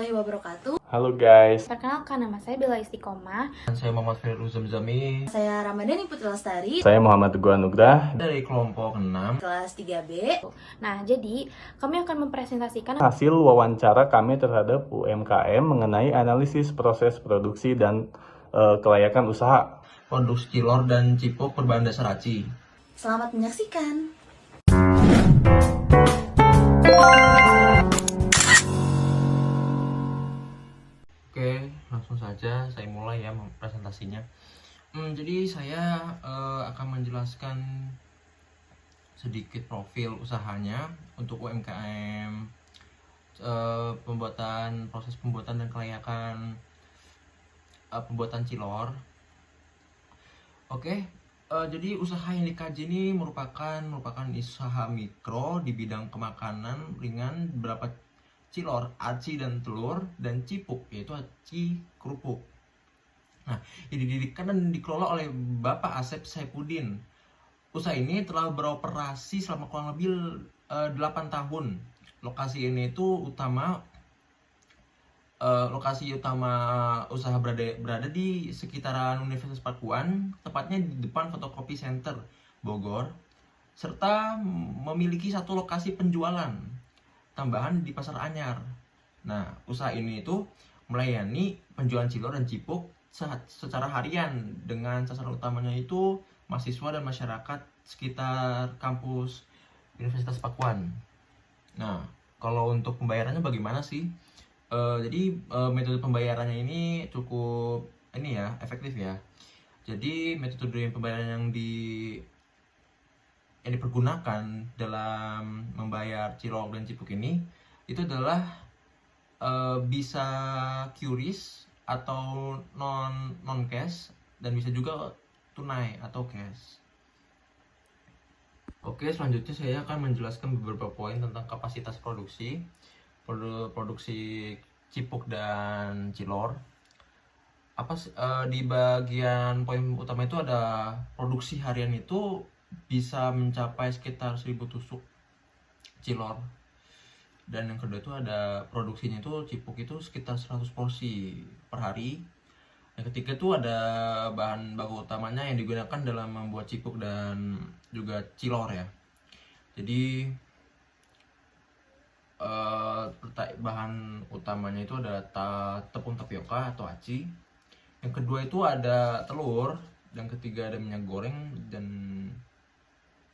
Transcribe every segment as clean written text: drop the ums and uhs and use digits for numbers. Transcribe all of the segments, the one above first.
warahmatullahi wabarakatuh. Halo guys. Perkenalkan, nama saya Bella Istiqomah. Saya Muhammad Firul Zamzami. Saya Ramadhani Putri Lestari. Saya Muhammad Teguh Anugrah Dari kelompok 6. Kelas 3B. Nah, jadi kami akan mempresentasikan hasil wawancara kami terhadap UMKM mengenai analisis proses produksi dan kelayakan usaha. Produk cilor dan cipok berbahan dasar aci. Selamat menyaksikan. Oke, langsung saja saya mulai ya presentasinya. Jadi saya akan menjelaskan sedikit profil usahanya untuk UMKM, proses pembuatan dan kelayakan pembuatan cilor. Oke, jadi usaha yang dikaji ini merupakan usaha mikro di bidang kemakanan ringan beberapa cilor, aci dan telur, dan cipuk, yaitu aci kerupuk. Nah, ini didirikan dan dikelola oleh Bapak Asep Saipudin. Usaha ini telah beroperasi selama kurang lebih 8 tahun. Lokasi utama usaha berada di sekitaran Universitas Pakuan, tepatnya di depan Fotokopi Center Bogor, serta memiliki satu lokasi penjualan tambahan di Pasar Anyar. Nah, usaha ini itu melayani penjualan cilor dan cipuk secara harian dengan sasaran utamanya itu mahasiswa dan masyarakat sekitar kampus Universitas Pakuan. Nah, kalau untuk pembayarannya bagaimana sih? Jadi metode pembayarannya ini cukup efektif ya. Jadi metode pembayaran yang dipergunakan dalam membayar cilok dan cipuk ini itu adalah bisa QRIS atau non cash, dan bisa juga tunai atau cash. Oke, selanjutnya saya akan menjelaskan beberapa poin tentang kapasitas produksi cipuk dan cilor. Di bagian poin utama itu ada produksi harian itu bisa mencapai sekitar 1000 tusuk cilor, dan yang kedua itu ada produksinya itu cipuk itu sekitar 100 porsi per hari. Yang ketiga itu ada bahan baku utamanya yang digunakan dalam membuat cipuk dan juga cilor ya. Jadi bahan utamanya itu ada tepung tapioka atau aci. Yang kedua itu ada telur. Yang ketiga ada minyak goreng dan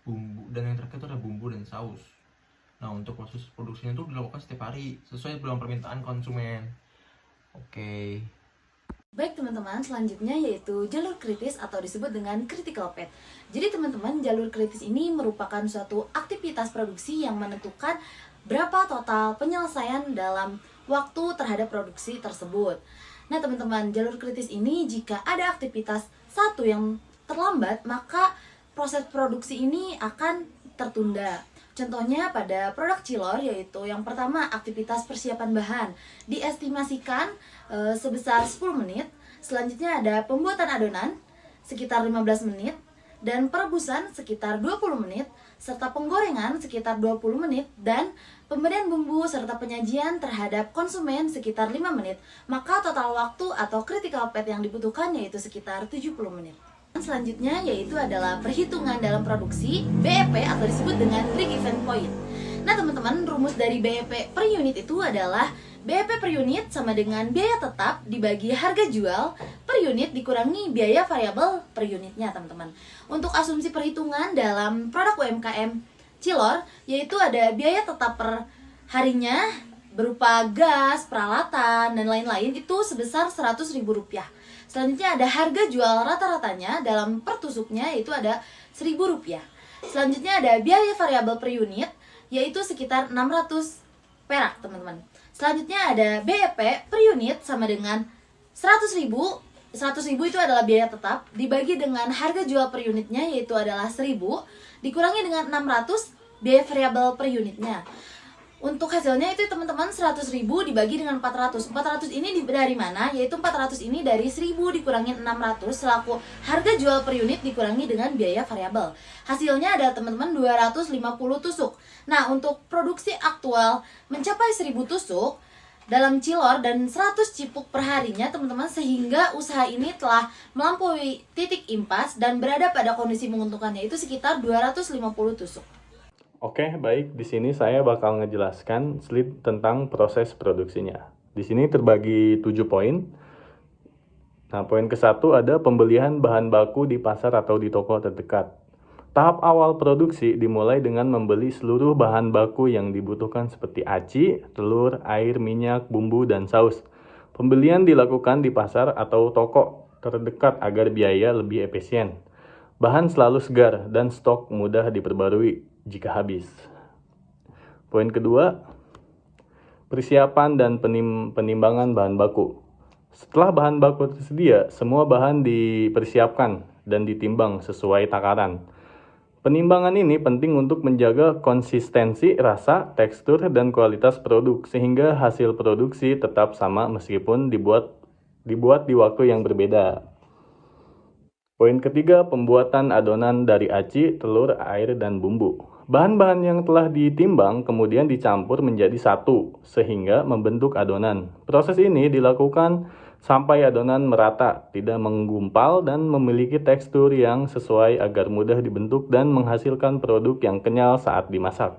bumbu, dan yang terakhir itu ada bumbu dan saus. Nah, untuk proses produksinya itu dilakukan setiap hari sesuai dengan permintaan konsumen. Oke. Baik teman-teman, selanjutnya yaitu jalur kritis atau disebut dengan critical path. Jadi teman-teman, jalur kritis ini merupakan suatu aktivitas produksi yang menentukan berapa total penyelesaian dalam waktu terhadap produksi tersebut. Nah teman-teman, jalur kritis ini jika ada aktivitas satu yang terlambat, maka proses produksi ini akan tertunda. Contohnya pada produk cilor, yaitu yang pertama aktivitas persiapan bahan diestimasikan sebesar 10 menit. Selanjutnya ada pembuatan adonan sekitar 15 menit, dan perebusan sekitar 20 menit, serta penggorengan sekitar 20 menit, dan pemberian bumbu serta penyajian terhadap konsumen sekitar 5 menit. Maka total waktu atau critical path yang dibutuhkan yaitu sekitar 70 menit. Selanjutnya yaitu adalah perhitungan dalam produksi BEP atau disebut dengan break even point. Nah teman-teman, rumus dari BEP per unit itu adalah BEP per unit sama dengan biaya tetap dibagi harga jual per unit dikurangi biaya variabel per unitnya teman-teman. Untuk asumsi perhitungan dalam produk UMKM cilor yaitu ada biaya tetap per harinya berupa gas, peralatan, dan lain-lain itu sebesar Rp100.000. Selanjutnya ada harga jual rata-ratanya dalam per tusuknya yaitu ada Rp1.000. Selanjutnya ada biaya variabel per unit yaitu sekitar 600 perak teman-teman. Selanjutnya ada BEP per unit sama dengan 100.000. 100.000 itu adalah biaya tetap dibagi dengan harga jual per unitnya yaitu adalah 1.000 dikurangi dengan 600 biaya variabel per unitnya. Untuk hasilnya itu teman-teman 100.000 dibagi dengan 400. 400 ini dari mana? Yaitu 400 ini dari 1.000 dikurangi 600 selaku harga jual per unit dikurangi dengan biaya variabel. Hasilnya ada teman-teman 250 tusuk. Nah, untuk produksi aktual mencapai 1.000 tusuk dalam cilor dan 100 cipuk per harinya teman-teman, sehingga usaha ini telah melampaui titik impas dan berada pada kondisi menguntungkannya itu sekitar 250 tusuk. Oke, baik. Di sini saya bakal ngejelaskan slide tentang proses produksinya. Di sini terbagi 7 poin. Nah, poin ke-1 ada pembelian bahan baku di pasar atau di toko terdekat. Tahap awal produksi dimulai dengan membeli seluruh bahan baku yang dibutuhkan seperti aci, telur, air, minyak, bumbu, dan saus. Pembelian dilakukan di pasar atau toko terdekat agar biaya lebih efisien. Bahan selalu segar dan stok mudah diperbarui jika habis. Poin kedua, persiapan dan penimbangan bahan baku. Setelah bahan baku tersedia, semua bahan dipersiapkan dan ditimbang sesuai takaran. Penimbangan ini penting untuk menjaga konsistensi rasa, tekstur, dan kualitas produk sehingga hasil produksi tetap sama meskipun dibuat di waktu yang berbeda. Poin ketiga, pembuatan adonan dari aci, telur, air, dan bumbu. Bahan-bahan yang telah ditimbang kemudian dicampur menjadi satu sehingga membentuk adonan. Proses ini dilakukan sampai adonan merata, tidak menggumpal, dan memiliki tekstur yang sesuai agar mudah dibentuk dan menghasilkan produk yang kenyal saat dimasak.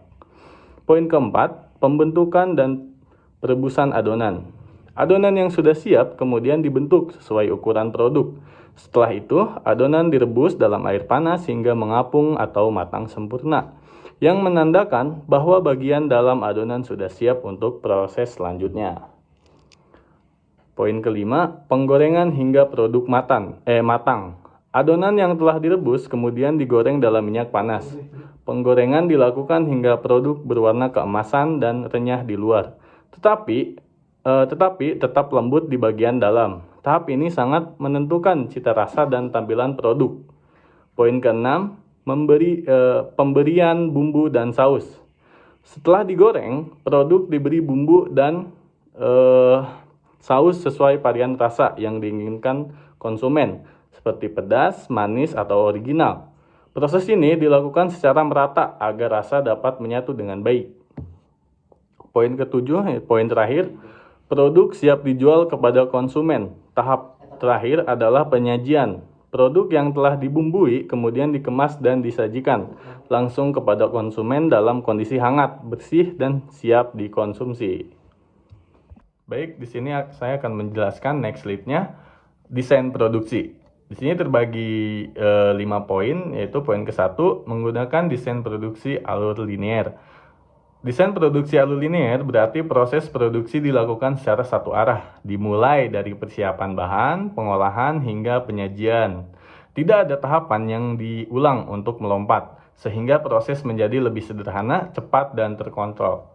Poin keempat, pembentukan dan perebusan adonan. Adonan yang sudah siap kemudian dibentuk sesuai ukuran produk. Setelah itu, adonan direbus dalam air panas hingga mengapung atau matang sempurna, yang menandakan bahwa bagian dalam adonan sudah siap untuk proses selanjutnya. Poin kelima, penggorengan hingga produk matang. Adonan yang telah direbus kemudian digoreng dalam minyak panas. Penggorengan dilakukan hingga produk berwarna keemasan dan renyah di luar, tetapi tetap lembut di bagian dalam. Tahap ini sangat menentukan cita rasa dan tampilan produk. Poin keenam, pemberian bumbu dan saus. Setelah digoreng, produk diberi bumbu dan saus sesuai varian rasa yang diinginkan konsumen, seperti pedas, manis, atau original. Proses ini dilakukan secara merata agar rasa dapat menyatu dengan baik. Poin ketujuh, poin terakhir, produk siap dijual kepada konsumen. Tahap terakhir adalah penyajian. Produk yang telah dibumbui kemudian dikemas dan disajikan langsung kepada konsumen dalam kondisi hangat, bersih, dan siap dikonsumsi. Baik, di sini saya akan menjelaskan next slide-nya, desain produksi. Di sini terbagi 5 poin, yaitu poin ke-1, menggunakan desain produksi alur linear. Desain produksi alur linear berarti proses produksi dilakukan secara satu arah, dimulai dari persiapan bahan, pengolahan, hingga penyajian. Tidak ada tahapan yang diulang untuk melompat, sehingga proses menjadi lebih sederhana, cepat, dan terkontrol.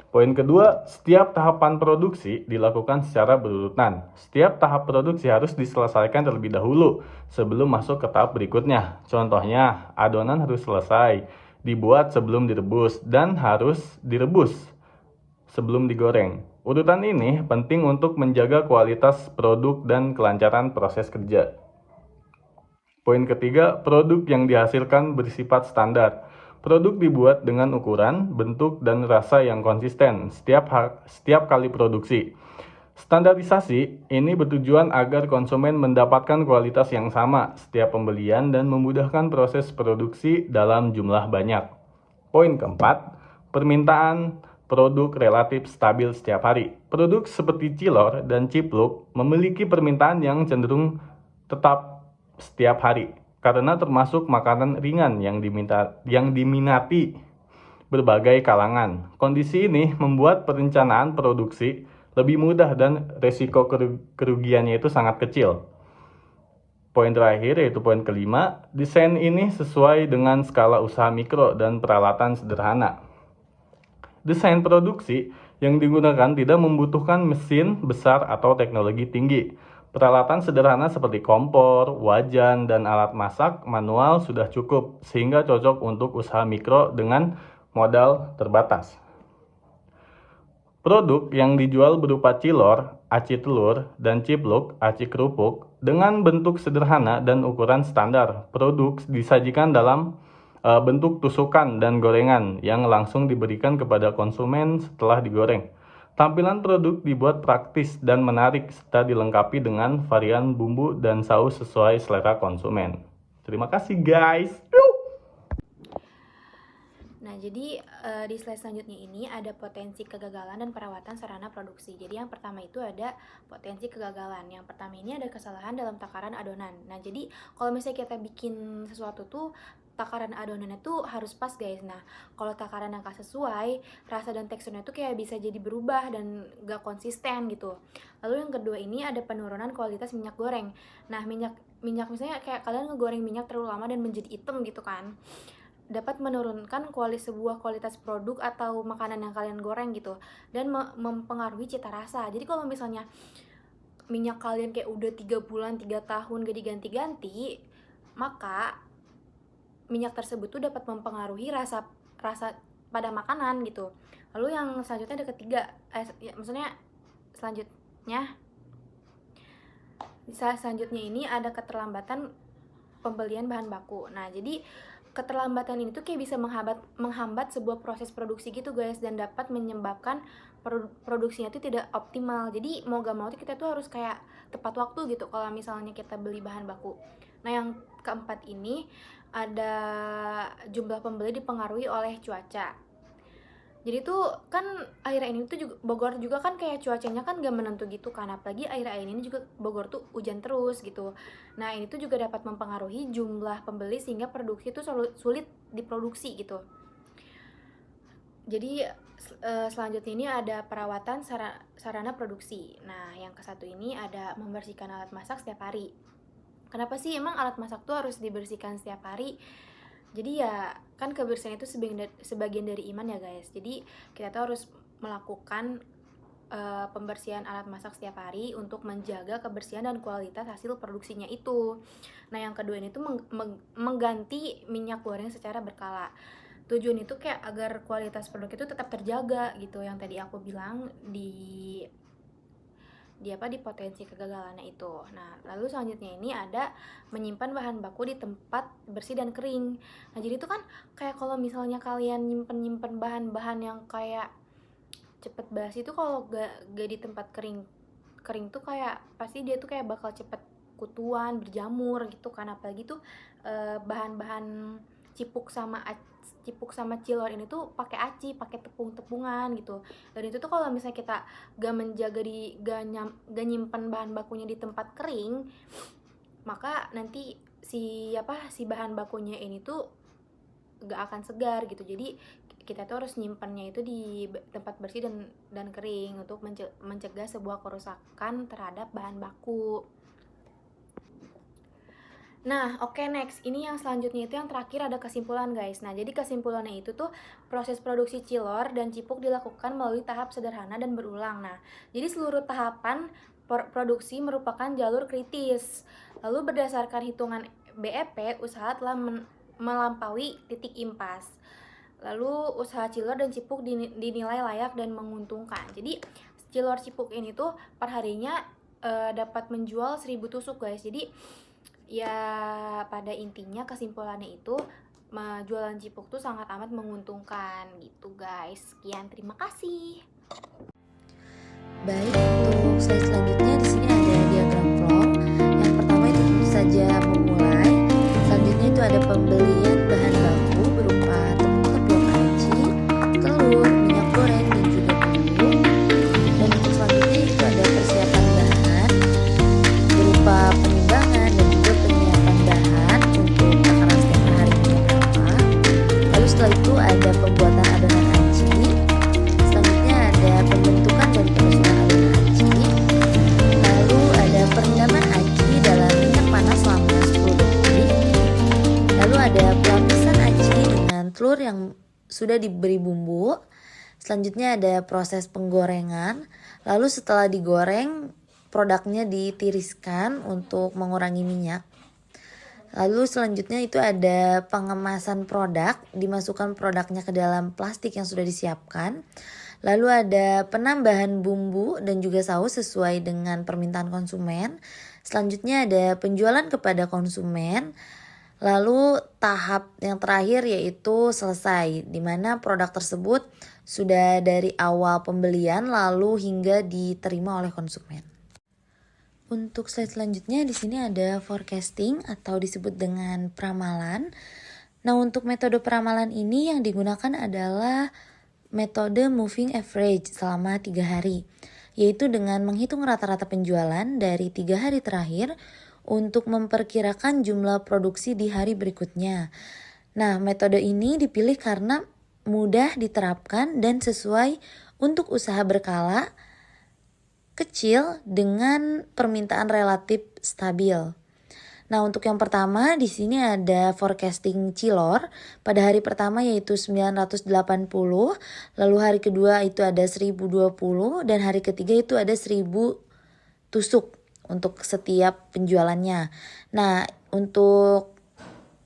Poin kedua, setiap tahapan produksi dilakukan secara berurutan. Setiap tahap produksi harus diselesaikan terlebih dahulu sebelum masuk ke tahap berikutnya. Contohnya, adonan harus selesai dibuat sebelum direbus dan harus direbus sebelum digoreng. Urutan ini penting untuk menjaga kualitas produk dan kelancaran proses kerja. Poin ketiga, produk yang dihasilkan bersifat standar. Produk dibuat dengan ukuran, bentuk, dan rasa yang konsisten setiap kali produksi. Standarisasi ini bertujuan agar konsumen mendapatkan kualitas yang sama setiap pembelian dan memudahkan proses produksi dalam jumlah banyak. Poin keempat, permintaan produk relatif stabil setiap hari. Produk seperti cilor dan cipluk memiliki permintaan yang cenderung tetap setiap hari karena termasuk makanan ringan yang diminati berbagai kalangan. Kondisi ini membuat perencanaan produksi lebih mudah dan resiko kerugiannya itu sangat kecil. Poin terakhir yaitu poin kelima, desain ini sesuai dengan skala usaha mikro dan peralatan sederhana. Desain produksi yang digunakan tidak membutuhkan mesin besar atau teknologi tinggi. Peralatan sederhana seperti kompor, wajan, dan alat masak manual sudah cukup sehingga cocok untuk usaha mikro dengan modal terbatas. Produk yang dijual berupa cilor, aci telur, dan cipluk, aci kerupuk, dengan bentuk sederhana dan ukuran standar. Produk disajikan dalam bentuk tusukan dan gorengan yang langsung diberikan kepada konsumen setelah digoreng. Tampilan produk dibuat praktis dan menarik serta dilengkapi dengan varian bumbu dan saus sesuai selera konsumen. Terima kasih guys. Nah, jadi di slide selanjutnya ini ada potensi kegagalan dan perawatan sarana produksi. Jadi yang pertama itu ada potensi kegagalan. Yang pertama ini ada kesalahan dalam takaran adonan. Nah, jadi kalau misalnya kita bikin sesuatu tuh takaran adonannya tuh harus pas guys. Nah, kalau takaran yang gak sesuai, rasa dan teksturnya tuh kayak bisa jadi berubah dan gak konsisten gitu. Lalu yang kedua ini ada penurunan kualitas minyak goreng. Nah, minyak misalnya kayak kalian ngegoreng minyak terlalu lama dan menjadi hitam gitu kan, dapat menurunkan sebuah kualitas produk atau makanan yang kalian goreng gitu, dan mempengaruhi cita rasa. Jadi kalau misalnya minyak kalian kayak udah 3 bulan, 3 tahun gak diganti-ganti, maka minyak tersebut tuh dapat mempengaruhi rasa pada makanan gitu. Lalu yang selanjutnya ada ketiga, selanjutnya ini ada keterlambatan pembelian bahan baku. Nah, jadi keterlambatan ini tuh kayak bisa menghambat sebuah proses produksi gitu guys, dan dapat menyebabkan produksinya tuh tidak optimal. Jadi mau gak mau tuh kita tuh harus kayak tepat waktu gitu kalau misalnya kita beli bahan baku. Nah, yang keempat ini ada jumlah pembeli dipengaruhi oleh cuaca. Jadi tuh kan akhir-akhir ini tuh juga Bogor juga kan kayak cuacanya kan gak menentu gitu kan, apalagi akhir-akhir ini juga Bogor tuh hujan terus gitu. Nah, ini tuh juga dapat mempengaruhi jumlah pembeli sehingga produksi tuh sulit diproduksi gitu. Jadi selanjutnya ini ada perawatan sarana produksi. Nah, yang ke-1 ini ada membersihkan alat masak setiap hari. Kenapa sih emang alat masak tuh harus dibersihkan setiap hari? Jadi ya kan kebersihan itu sebagian dari iman ya guys. Jadi kita tuh harus melakukan pembersihan alat masak setiap hari untuk menjaga kebersihan dan kualitas hasil produksinya itu. Nah, yang kedua ini tuh mengganti minyak goreng secara berkala. Tujuan itu kayak agar kualitas produk itu tetap terjaga gitu, yang tadi aku bilang di potensi kegagalannya itu. Nah, lalu selanjutnya ini ada menyimpan bahan baku di tempat bersih dan kering. Nah, jadi itu kan kayak kalau misalnya kalian nyimpen bahan-bahan yang kayak cepet basi itu, kalau gak di tempat kering tuh kayak pasti dia tuh kayak bakal cepet kutuan, berjamur gitu kan. Apalagi tuh bahan-bahan cipuk sama cilor ini tuh pakai aci, pakai tepung-tepungan gitu. Dan itu tuh kalau misalnya kita gak menjaga gak nyimpen bahan bakunya di tempat kering, maka nanti si bahan bakunya ini tuh gak akan segar gitu. Jadi kita tuh harus nyimpannya itu di tempat bersih dan kering untuk mencegah sebuah kerusakan terhadap bahan baku. Nah, oke, next. Ini yang selanjutnya itu yang terakhir ada kesimpulan guys. Nah, jadi kesimpulannya itu tuh proses produksi cilor dan cipuk dilakukan melalui tahap sederhana dan berulang. Nah, jadi seluruh tahapan produksi merupakan jalur kritis. Lalu berdasarkan hitungan BEP, usaha telah melampaui titik impas. Lalu usaha cilor dan cipuk dinilai layak dan menguntungkan. Jadi cilor cipuk ini tuh perharinya dapat menjual 1000 tusuk guys. Jadi ya pada intinya kesimpulannya itu jualan cipuk tuh sangat amat menguntungkan gitu guys. Sekian, terima kasih. Baik, untuk slide selanjutnya di sini ada diagram flow. Yang pertama itu tentu saja memulai. Selanjutnya itu ada pembelian bahan baku berupa tepung aci, telur, minyak goreng dan juga bumbu. Dan untuk selanjutnya itu ada persiapan bahan berupa penimbangan dan juga penyiapan bahan untuk takaran setiap harinya berapa. Lalu setelah itu ada pembuatan adonan aci. Selanjutnya ada pembentukan dan penyusunan adonan aci. Lalu ada perendaman aci dalam minyak panas selama 10 detik. Lalu ada pelapisan aci dengan telur yang sudah diberi bumbu. Selanjutnya ada proses penggorengan. Lalu setelah digoreng, produknya ditiriskan untuk mengurangi minyak. Lalu selanjutnya itu ada pengemasan produk, dimasukkan produknya ke dalam plastik yang sudah disiapkan. Lalu ada penambahan bumbu dan juga saus sesuai dengan permintaan konsumen. Selanjutnya ada penjualan kepada konsumen. Lalu tahap yang terakhir yaitu selesai, di mana produk tersebut sudah dari awal pembelian lalu hingga diterima oleh konsumen. Untuk slide selanjutnya di sini ada forecasting atau disebut dengan peramalan. Nah, untuk metode peramalan ini yang digunakan adalah metode moving average selama 3 hari, yaitu dengan menghitung rata-rata penjualan dari 3 hari terakhir untuk memperkirakan jumlah produksi di hari berikutnya. Nah, metode ini dipilih karena mudah diterapkan dan sesuai untuk usaha berkala kecil dengan permintaan relatif stabil. Nah, untuk yang pertama di sini ada forecasting Cilor pada hari pertama yaitu 980, lalu hari kedua itu ada 1020 dan hari ketiga itu ada 1000 tusuk untuk setiap penjualannya. Nah, untuk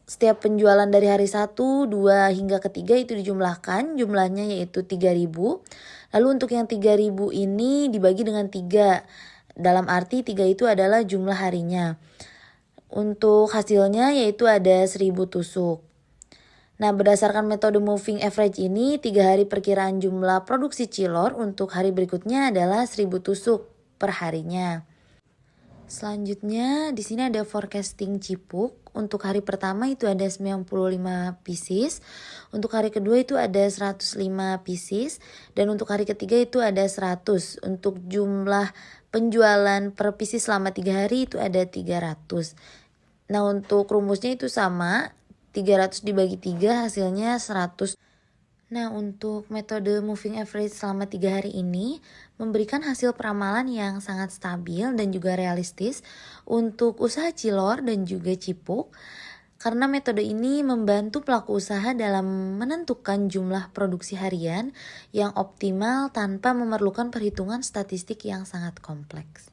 setiap penjualan dari hari 1, 2 hingga ketiga itu dijumlahkan, jumlahnya yaitu 3000. Lalu untuk yang 3000 ini dibagi dengan 3. Dalam arti 3 itu adalah jumlah harinya. Untuk hasilnya yaitu ada 1000 tusuk. Nah, berdasarkan metode moving average ini, 3 hari perkiraan jumlah produksi Cilor untuk hari berikutnya adalah 1000 tusuk per harinya. Selanjutnya di sini ada forecasting Cipuk. Untuk hari pertama itu ada 95 pieces, untuk hari kedua itu ada 105 pieces, dan untuk hari ketiga itu ada 100. Untuk jumlah penjualan per pieces selama 3 hari itu ada 300. Nah, untuk rumusnya itu sama, 300 dibagi 3 hasilnya 100. Nah, untuk metode moving average selama 3 hari ini memberikan hasil peramalan yang sangat stabil dan juga realistis untuk usaha Cilor dan juga Cipuk, karena metode ini membantu pelaku usaha dalam menentukan jumlah produksi harian yang optimal tanpa memerlukan perhitungan statistik yang sangat kompleks.